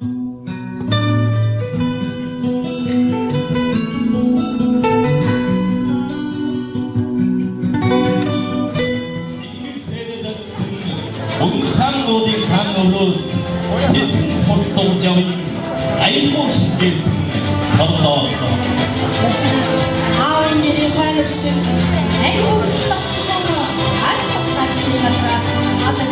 Унхан нуудын хаан өврөөс цэцэн хурцлуулж явъя. Аюулгүй шигээс боллоосон. Аавын нэрийн хайр шиг аюулгүй тассан асуултын газраас адаг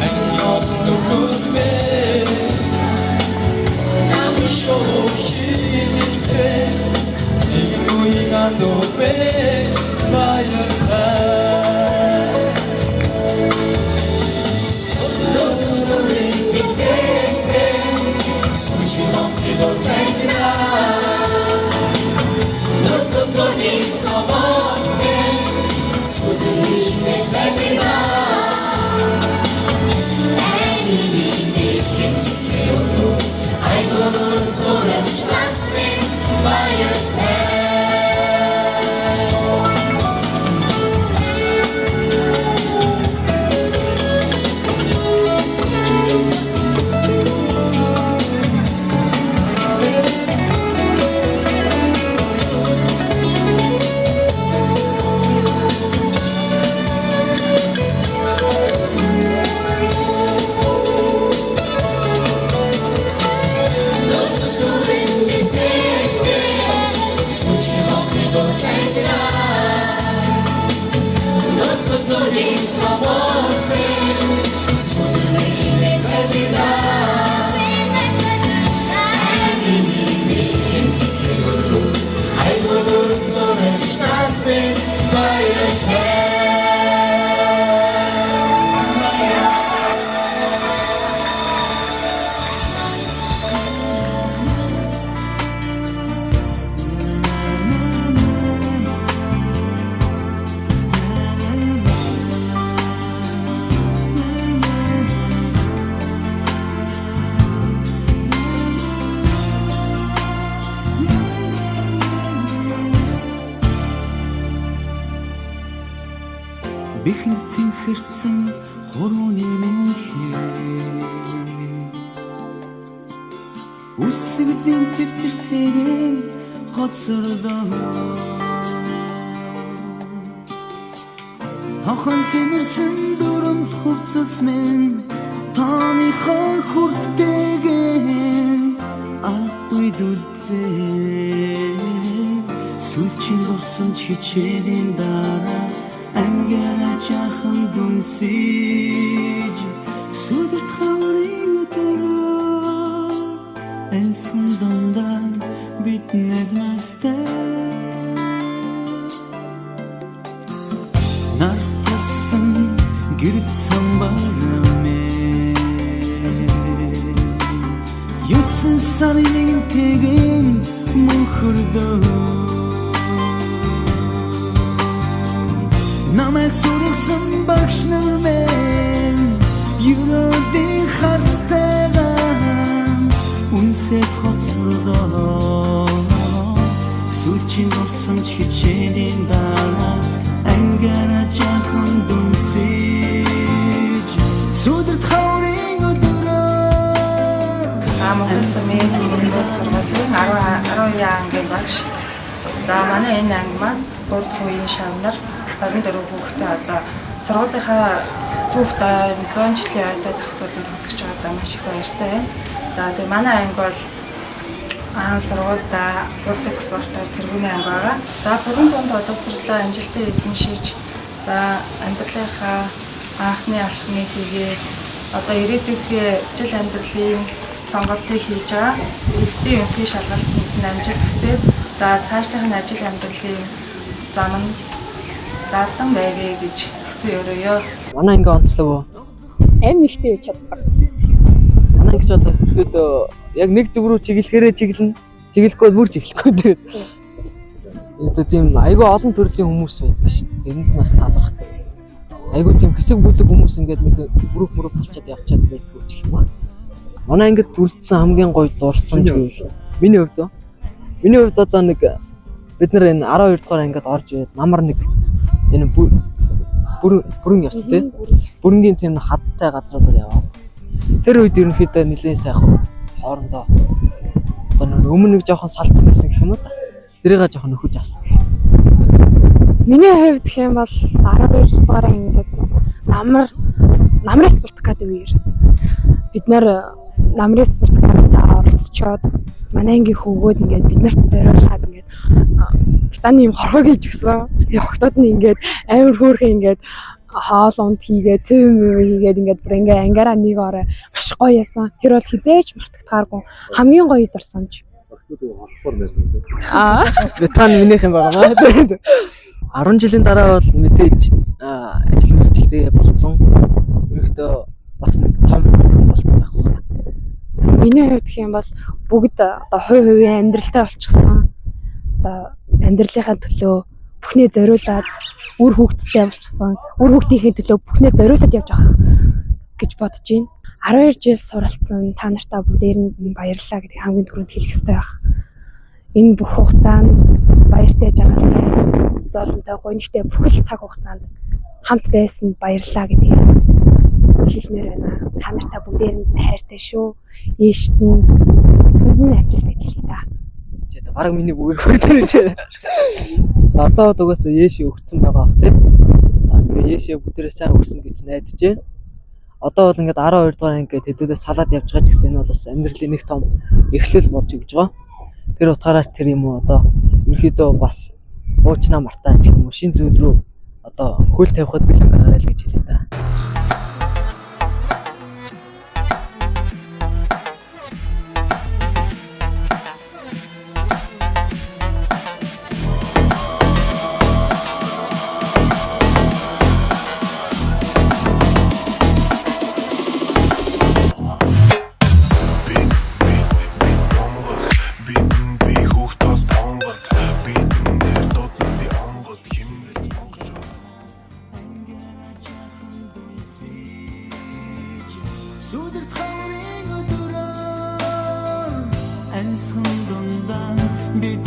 안녕 누군데 남이 쇼키진세 지구이가 노베 바이올라 도 되나 너서 돈이 처먹네 소들이 내 자기나 애들이 내게 지켜도 알고 너는 소리지 마세 마였네 Бихэнд цэнхэрсэн хурууны минхээ үсгдийн төвтөртэйгэн хоцордоо тохон сэмэрсэн дүрмд хувцас минь тооныхоо хүрттэйгэн арахгүй дүлцээ сүлчийн дурсан чичээлийн дараа ангара жахан дүнсэж сүдэрт хаврын өдрөө энсэн дондан бит нэзмэстэй нартасан гэрэл самбармэ юусэн сарын тэгэн мөнхөрдөө намайг сургасан багш нар минь юродын харцтайгаа үнсээ хоцродоо сүлчийн орсон чичээлийн дараа ангара жахан дүнсэж сүдэрт хаврын өдрөө Монгол Сумын 1-р сургуулийн 12 ангийн багш. За манай энэ анги маань 3 дахь үеийн шавнар 24 хүүхдээ одоо сургуулийнхаа түүхтэй 100 жилийн ойтой тохицуулан төгсөж байгаа маш их баяртай байна. За тэгээ манай анги бол сургуульда бүрдэх спортоор тэргүүний анги байгаа. За бүрэн дунд боловсруулаа амжилттай эзэмшиж за амьдралынхаа анхны алхмыг хийгээ одоо ирээдүйнхээ жил амьдралын сонголтыг хийж байгаа. Эцсийн өнхий шалгалтанд амжилт хүсээд за цаашдын ажил амьдралын зам нь даатан байвэ гэж хүсэн өрөөё. Манай ингээ онцлог уу? Амин ихтэй байж чаддаг. Манай гэж одоо яг нэг зүг рүү чиглэхээрээ чиглэн, чиглэхгүй бүр чиглэхгүй тэгээд. Тэгээд тийм айгүй олон төрлийн хүмүүс байдаг шүү дээ. Тэрэнд нас талархдаг. Айгүй тийм хэсэг бүлэг хүмүүс ингээд нэг бүрэг болчиход явчихад байдгүй ч юм уу. Манай ингээд үлдсэн хамгийн гоё дурсан ч гэвэл миний хувьд одоо нэг бид нар энэ 12 дугаар ангид орж ирээд намар нэг энэ бүрэн яс тий бүрэнгийн тийм хаттай газруудаар яваад тэр үед ерөнхийдөө нэлээд сайхан хоорондоо одоо өмнө нэг жоохон салцсан байсан гэх юм уу та тэрийг жоохон нөхөж авсан гэх. Миний хувьд гэх юм бол 12 дугаар ангид намрын спартакад үеэр бид нар намрын спартакад оролцоод манай ангийн хөвгүүд ингээд бид нарт зориулаад ингээд таны юм хорхоо гэж гисэн. Тэгээ охтууд нь ингээд амар хөөрхөн ингээд хоол унд хийгээ, цэв мэв хийгээд ингээд бүр ингээ ангаараа нэг орой маш гоё ясан. Тэр бол хизээч мартагдахааргүй хамгийн гоё дурсамж. Бетан минийх юм байна. 10 жилийн дараа бол мэдээж ажил мэргэжилтэй болцсон. Өөрөختөө бас нэг том болтон байх байна. Миний хувьд гэх юм бол бүгд одоо хувь хувийн амьдралтай болчихсон. Одоо амьдралынхаа төлөө бүхнээ зориулаад үр хөвгттэй болчихсон. Үр хөвгтийнхээ төлөө бүхнээ зориулаад явж байгаа гэж бодож байна. 12 жил суралцсан та нартаа бүгдээр нь баярлалаа гэдэг хамгийн түрүүнд хэлэх ёстой байх. Энэ бүх хугацаанд баяртай, жаргалтай, зоолонтой, гонигтай бүхэл цаг хугацаанд хамт байсан баярлалаа гэдгийг хэлмээр байна. Та нартаа бүгдээр нь хайртай шүү. Ээшт нь бүгдэнд амжилт гэж хэлье та. Бараг миний бүгийг хүрдэж байна. За одоо угаасаа Ээшээ өгсөн байгаа бах тийм. Тэгээ Ээшээ бүгдээрээ сайн өгсөн гэж найдаж байна. Одоо бол ингээд 12 дугаар ингээд хэдүүдээ салаад явж байгаа ч гэсэн энэ бол бас амьдралын нэг том эхлэл болж өгж байгаа. Тэр утгаараа тэр юм уу одоо ерөөхдөө бас уучнаа мартаа гэх юм уу шин зүйл рүү одоо хөл тавихад бэлэн байгаарай л гэж хэлээ та. Сүдэрт хаврын өдрөөр ансхан дундаа бид